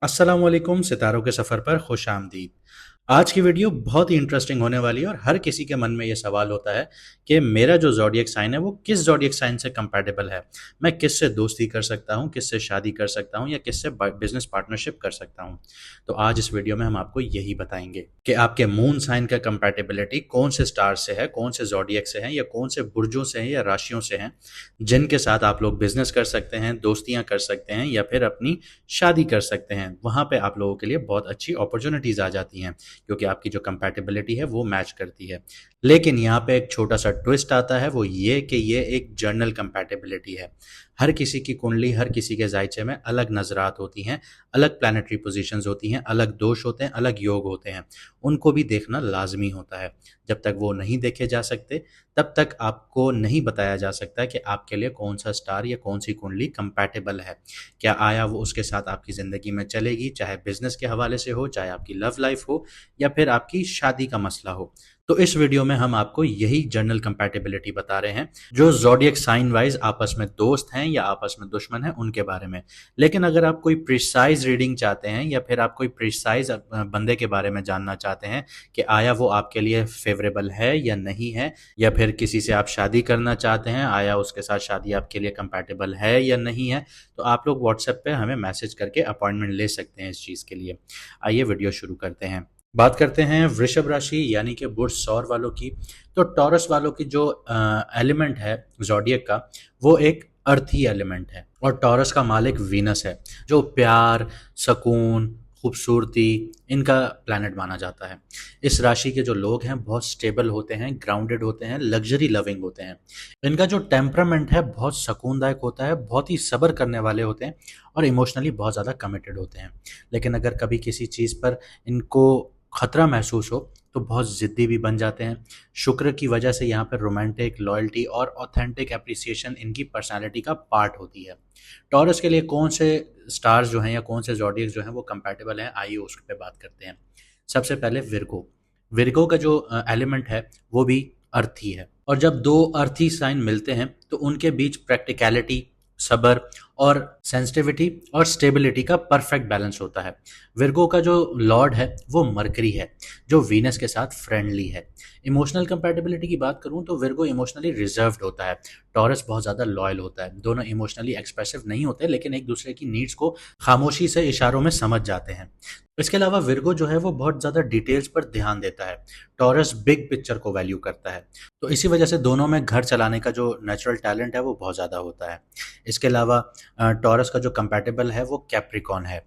अस्सलाम वालेकुम, सितारों के सफ़र पर खुश आमदीद। आज की वीडियो बहुत ही इंटरेस्टिंग होने वाली है और हर किसी के मन में ये सवाल होता है कि मेरा जो ज़ोडिएक साइन है वो किस ज़ोडिएक साइन से कंपैटिबल है। मैं किससे दोस्ती कर सकता हूँ, किससे शादी कर सकता हूँ या किससे बिजनेस पार्टनरशिप कर सकता हूँ। तो आज इस वीडियो में हम आपको यही बताएंगे कि आपके मून साइन का कंपैटिबिलिटी कौन से स्टार से है, कौन से ज़ोडिएक से है या कौन से बुर्जों से है या राशियों से हैं, जिनके साथ आप लोग बिजनेस कर सकते हैं, दोस्तियाँ कर सकते हैं या फिर अपनी शादी कर सकते हैं। वहाँ पे आप लोगों के लिए बहुत अच्छी अपॉर्चुनिटीज़ आ जाती हैं क्योंकि आपकी जो कंपैटिबिलिटी है वो मैच करती है। लेकिन यहाँ पे एक छोटा-सा ट्विस्ट आता है, वो ये कि ये एक जनरल कंपैटिबिलिटी है। हर किसी की कुंडली, हर किसी के ज़ायचे में अलग नज़रात होती हैं, अलग प्लैनेटरी पोज़ीशंस होती हैं, अलग दोष होते हैं, अलग योग होते हैं। उनको भी देखना लाज़मी होता है। जब तक वो नहीं देखे जा सकते, तब तक आपको नहीं बताया जा सकता कि आपके लिए कौन-सा स्टार या कौन-सी कुंडली कंपैटिबल है। क्या आया वो उसके साथ आपकी ज़िंदगी में चलेगी, चाहे बिज़नेस के हवाले से हो, चाहे आपकी लव लाइफ़ हो या फिर आपकी शादी का मसला हो। तो इस वीडियो में हम आपको यही जनरल कंपैटिबिलिटी बता रहे हैं, जो ज़ोडिएक साइन वाइज़ आपस में दोस्त हैं या आपस में दुश्मन हैं, उनके बारे में। लेकिन अगर आप कोई प्रिसाइज़ रीडिंग चाहते हैं या फिर आप कोई प्रिसाइज़ बंदे के बारे में जानना चाहते हैं कि आया वो आपके लिए फ़ेवरेबल है या नहीं है, या फिर किसी से आप शादी करना चाहते हैं, आया उसके साथ शादी आपके लिए कंपैटिबल है या नहीं है, तो आप लोग व्हाट्सएप पे हमें मैसेज करके अपॉइंटमेंट ले सकते हैं इस चीज़ के लिए। आइए वीडियो शुरू करते हैं। बात करते हैं वृषभ राशि यानी कि बुर्ज सौर वालों की। तो टॉरस वालों की जो एलिमेंट है ज़ोडिएक का, वो एक अर्थी एलिमेंट है और टॉरस का मालिक वीनस है, जो प्यार, सुकून, खूबसूरती, इनका प्लैनेट माना जाता है। इस राशि के जो लोग हैं बहुत स्टेबल होते हैं, ग्राउंडेड होते हैं, लग्जरी लविंग होते हैं। इनका जो टेम्परामेंट है बहुत सुकूनदायक होता है, बहुत ही सब्र करने वाले होते हैं और इमोशनली बहुत ज़्यादा कमिटेड होते हैं। लेकिन अगर कभी किसी चीज़ पर इनको खतरा महसूस हो तो बहुत ज़िद्दी भी बन जाते हैं। शुक्र की वजह से यहाँ पर रोमांटिक, लॉयल्टी और ऑथेंटिक एप्रिसिएशन इनकी पर्सनैलिटी का पार्ट होती है। टॉरस के लिए कौन से स्टार्स जो हैं या कौन से ज़ोडिएक्स जो हैं वो कंपैटिबल हैं, आइए उस पे बात करते हैं। सबसे पहले विर्गो। विर्गो का जो एलिमेंट है वो भी अर्थी है और जब दो अर्थी साइन मिलते हैं तो उनके बीच प्रैक्टिकैलिटी, सब्र और सेंसिटिविटी और स्टेबिलिटी का परफेक्ट बैलेंस होता है। विर्गो का जो लॉर्ड है वो मरकरी है, जो वीनस के साथ फ्रेंडली है। इमोशनल कंपैटिबिलिटी की बात करूं तो विर्गो इमोशनली रिजर्व्ड होता है, टॉरस बहुत ज़्यादा लॉयल होता है। दोनों इमोशनली एक्सप्रेसिव नहीं होते लेकिन एक दूसरे की नीड्स को खामोशी से इशारों में समझ जाते हैं। इसके अलावा विर्गो जो है वो बहुत ज़्यादा डिटेल्स पर ध्यान देता है, टॉरस बिग पिक्चर को वैल्यू करता है। तो इसी वजह से दोनों में घर चलाने का जो नेचुरल टैलेंट है वो बहुत ज़्यादा होता है। इसके अलावा टॉरस का जो कंपैटिबल है वो कैप्रिकॉन है।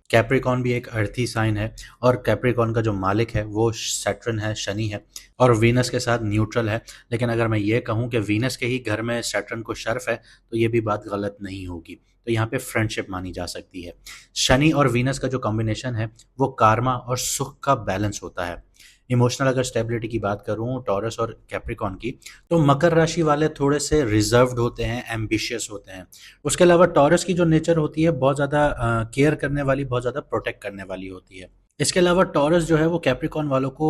कैप्रिकॉन भी एक अर्थी साइन है और कैप्रिकॉन का जो मालिक है वो सैटर्न है, शनि है और वीनस के साथ न्यूट्रल है। लेकिन अगर मैं ये कहूँ कि वीनस के ही घर में सैटर्न को शर्फ है तो ये भी बात गलत नहीं होगी। तो यहाँ पे फ्रेंडशिप मानी जा सकती है। शनि और वीनस का जो कॉम्बिनेशन है वो कारमा और सुख का बैलेंस होता है। इमोशनल अगर स्टेबिलिटी की बात करूं टॉरस और कैप्रिकॉन की, तो मकर राशि वाले थोड़े से रिजर्व्ड होते हैं, एम्बिशियस होते हैं। उसके अलावा टॉरस की जो नेचर होती है बहुत ज़्यादा केयर करने वाली, बहुत ज़्यादा प्रोटेक्ट करने वाली होती है। इसके अलावा टॉरस जो है वो कैप्रिकॉन वालों को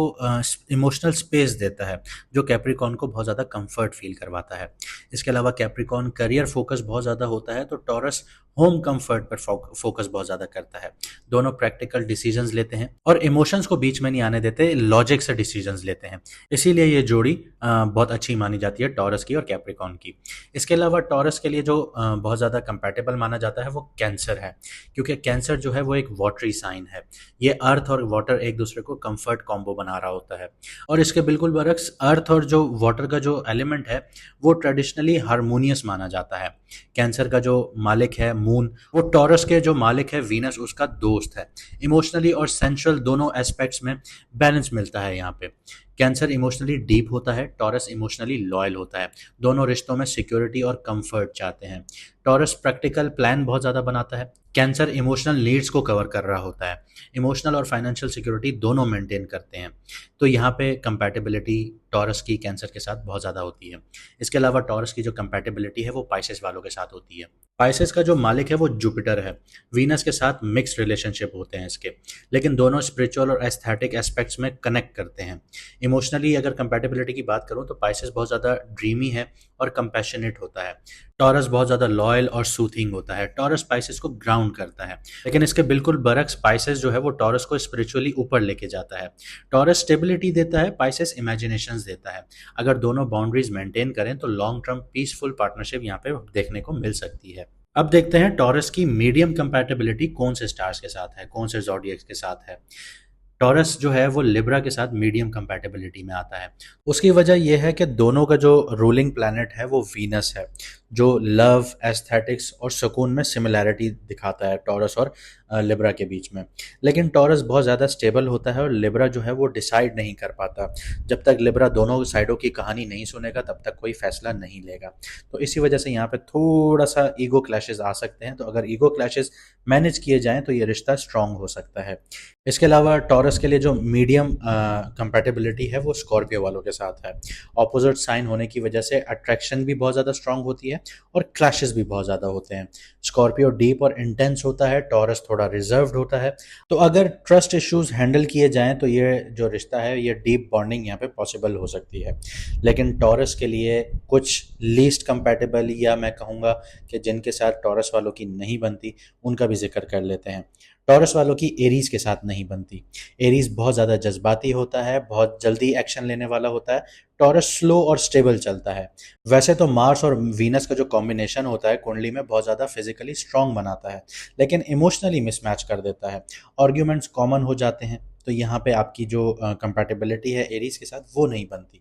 इमोशनल स्पेस देता है, जो कैप्रिकॉन को बहुत ज़्यादा कंफर्ट फील करवाता है। इसके अलावा कैप्रिकॉन करियर फोकस बहुत ज़्यादा होता है तो टॉरस होम कंफर्ट पर फोकस बहुत ज़्यादा करता है। दोनों प्रैक्टिकल डिसीजंस लेते हैं और इमोशंस को बीच में नहीं आने देते, लॉजिक से डिसीजंस लेते हैं। इसीलिए ये जोड़ी बहुत अच्छी मानी जाती है टॉरस की और कैप्रिकॉन की। इसके अलावा टॉरस के लिए जो बहुत ज़्यादा कंपैटिबल माना जाता है वो कैंसर है, क्योंकि कैंसर जो है वो एक वाटरी साइन है। ये अर्थ और वाटर एक दूसरे को कंफर्ट कॉम्बो बना रहा होता है और इसके बिल्कुल बरक्स अर्थ और जो वाटर का जो एलिमेंट है वो ट्रेडिशनली हारमोनियस माना जाता है। कैंसर का जो मालिक है मून, वो टॉरस के जो मालिक है वीनस उसका दोस्त है। इमोशनली और सेंशुअल दोनों एस्पेक्ट्स में बैलेंस मिलता है यहाँ पे। कैंसर इमोशनली डीप होता है, टॉरस इमोशनली लॉयल होता है। दोनों रिश्तों में सिक्योरिटी और कंफर्ट चाहते हैं। टॉरस प्रैक्टिकल प्लान बहुत ज़्यादा बनाता है, कैंसर इमोशनल नीड्स को कवर कर रहा होता है। इमोशनल और फाइनेंशियल सिक्योरिटी दोनों मेंटेन करते हैं। तो यहाँ पे कंपैटिबिलिटी टॉरस की कैंसर के साथ बहुत ज़्यादा होती है। इसके अलावा टॉरस की जो कंपैटिबिलिटी है वो पाइसेस वालों के साथ होती है। पाइसेस का जो मालिक है वो जुपिटर है। वीनस के साथ मिक्स्ड रिलेशनशिप होते हैं इसके, लेकिन दोनों स्पिरिचुअल और एस्थेटिक एस्पेक्ट्स में कनेक्ट करते हैं। इमोशनली अगर कंपैटिबिलिटी की बात करूं तो पाइसेस बहुत ज़्यादा ड्रीमी है और कंपैशनेट होता है। टॉरस बहुत ज़्यादा लॉयल और सूथिंग होता है। टॉरस स्पाइसेस को ग्राउंड करता है, लेकिन इसके बिल्कुल बरक्स पाइसेस जो है वो टॉरस को स्पिरिचुअली ऊपर लेके जाता है। टॉरस स्टेबिलिटी देता है, पाइसेस इमेजिनेशंस देता है। अगर दोनों बाउंड्रीज मेंटेन करें तो लॉन्ग टर्म पीसफुल पार्टनरशिप यहाँ पे देखने को मिल सकती है। अब देखते हैं टॉरस की मीडियम कंपैटिबिलिटी कौन से स्टार्स के साथ है, कौन से ज़ोडिएक्स के साथ है। टॉरस जो है वो लिब्रा के साथ मीडियम कंपैटिबिलिटी में आता है। उसकी वजह यह है कि दोनों का जो रूलिंग प्लैनेट है वो वीनस है, जो लव, एस्थेटिक्स और सुकून में सिमिलैरिटी दिखाता है टॉरस और लिब्रा के बीच में। लेकिन टॉरस बहुत ज़्यादा स्टेबल होता है और लिब्रा जो है वो डिसाइड नहीं कर पाता। जब तक लिब्रा दोनों साइडों की कहानी नहीं सुनेगा तब तक कोई फैसला नहीं लेगा। तो इसी वजह से यहाँ पे थोड़ा सा ईगो क्लैशेस आ सकते हैं। तो अगर ईगो क्लैशेस मैनेज किए जाएं तो ये रिश्ता स्ट्रांग हो सकता है। इसके अलावा टॉरस के लिए जो मीडियम कंपैटिबिलिटी है वो स्कॉर्पियो वालों के साथ है। ऑपोजिट साइन होने की वजह से अट्रैक्शन भी बहुत ज़्यादा स्ट्रांग होती है और क्लैशेस भी बहुत ज़्यादा होते हैं। स्कॉर्पियो डीप और इंटेंस होता है, टॉरस थोड़ा रिजर्व्ड होता है। तो अगर ट्रस्ट इश्यूज हैंडल किए जाएं तो ये जो रिश्ता है ये डीप बॉन्डिंग यहाँ पे पॉसिबल हो सकती है। लेकिन टॉरस के लिए कुछ लीस्ट कंपैटिबल, या मैं कहूँगा कि जिनके साथ टॉरस वालों की नहीं बनती, उनका भी जिक्र कर लेते हैं। टॉरस वालों की एरीज के साथ नहीं बनती। एरीज बहुत ज़्यादा जज्बाती होता है, बहुत जल्दी एक्शन लेने वाला होता है। टॉरस स्लो और स्टेबल चलता है। वैसे तो मार्स और वीनस का जो कॉम्बिनेशन होता है कुंडली में बहुत ज़्यादा फिजिकली स्ट्रांग बनाता है, लेकिन इमोशनली मिसमैच कर देता है। आर्ग्यूमेंट्स कॉमन हो जाते हैं। तो यहाँ पे आपकी जो कंपैटिबिलिटी है एरीज के साथ वो नहीं बनती।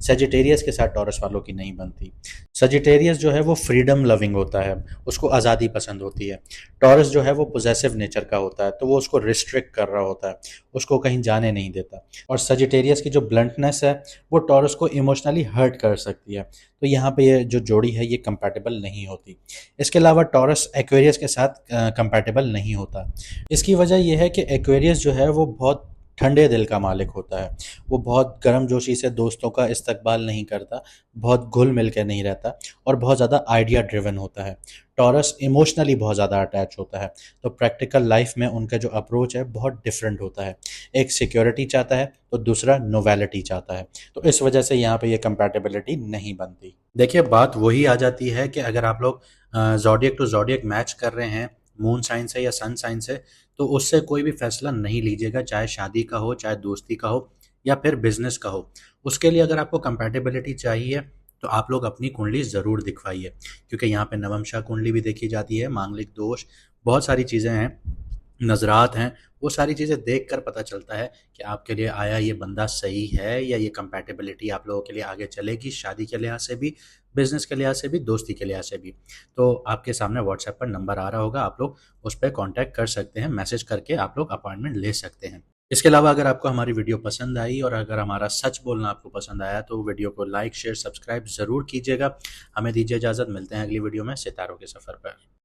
सेजिटेरियस के साथ टॉरस वालों की नहीं बनती। सेजिटेरियस जो है वो फ्रीडम लविंग होता है, उसको आज़ादी पसंद होती है। टॉरस जो है वो पोजेसिव नेचर का होता है, तो वो उसको रिस्ट्रिक्ट कर रहा होता है, उसको कहीं जाने नहीं देता। और सजिटेरियस की जो ब्लंटनेस है वो टॉरस को इमोशनली हर्ट कर सकती है। तो यहाँ पे ये जो जोड़ी है ये कंपैटिबल नहीं होती। इसके अलावा टॉरस एक्वेरियस के साथ कंपैटिबल नहीं होता। इसकी वजह यह है कि एक्वेरियस जो है वो बहुत ठंडे दिल का मालिक होता है। वो बहुत गर्मजोशी से दोस्तों का इस्तकबाल नहीं करता, बहुत घुल मिल के नहीं रहता और बहुत ज़्यादा आइडिया ड्रिवन होता है। टॉरस इमोशनली बहुत ज़्यादा अटैच होता है। तो प्रैक्टिकल लाइफ में उनका जो अप्रोच है बहुत डिफरेंट होता है। एक सिक्योरिटी चाहता है तो दूसरा नोवेलिटी चाहता है। तो इस वजह से यहाँ पे ये कंपैटिबिलिटी नहीं बनती। देखिए, बात वही आ जाती है कि अगर आप लोग ज़ोडिएक टू ज़ोडिएक मैच कर रहे हैं मून साइन से या सन साइन से, तो उससे कोई भी फैसला नहीं लीजिएगा, चाहे शादी का हो, चाहे दोस्ती का हो या फिर बिजनेस का हो। उसके लिए अगर आपको कंपैटिबिलिटी चाहिए तो आप लोग अपनी कुंडली ज़रूर दिखवाइए, क्योंकि यहाँ पे नवमशा कुंडली भी देखी जाती है, मांगलिक दोष, बहुत सारी चीज़ें हैं, नज़रात हैं। वो सारी चीज़ें देख कर पता चलता है कि आपके लिए आया ये बंदा सही है या ये कंपैटिबिलिटी आप लोगों के लिए आगे चलेगी, शादी के लिहाज से भी, बिजनेस के लिहाज से भी, दोस्ती के लिहाज से भी। तो आपके सामने व्हाट्सएप पर नंबर आ रहा होगा, आप लोग उस पर कॉन्टैक्ट कर सकते हैं, मैसेज करके आप लोग अपॉइंटमेंट ले सकते हैं। इसके अलावा अगर आपको हमारी वीडियो पसंद आई और अगर हमारा सच बोलना आपको पसंद आया तो वीडियो को लाइक, शेयर, सब्सक्राइब ज़रूर कीजिएगा। हमें दीजिए इजाज़त, मिलते हैं अगली वीडियो में सितारों के सफ़र पर।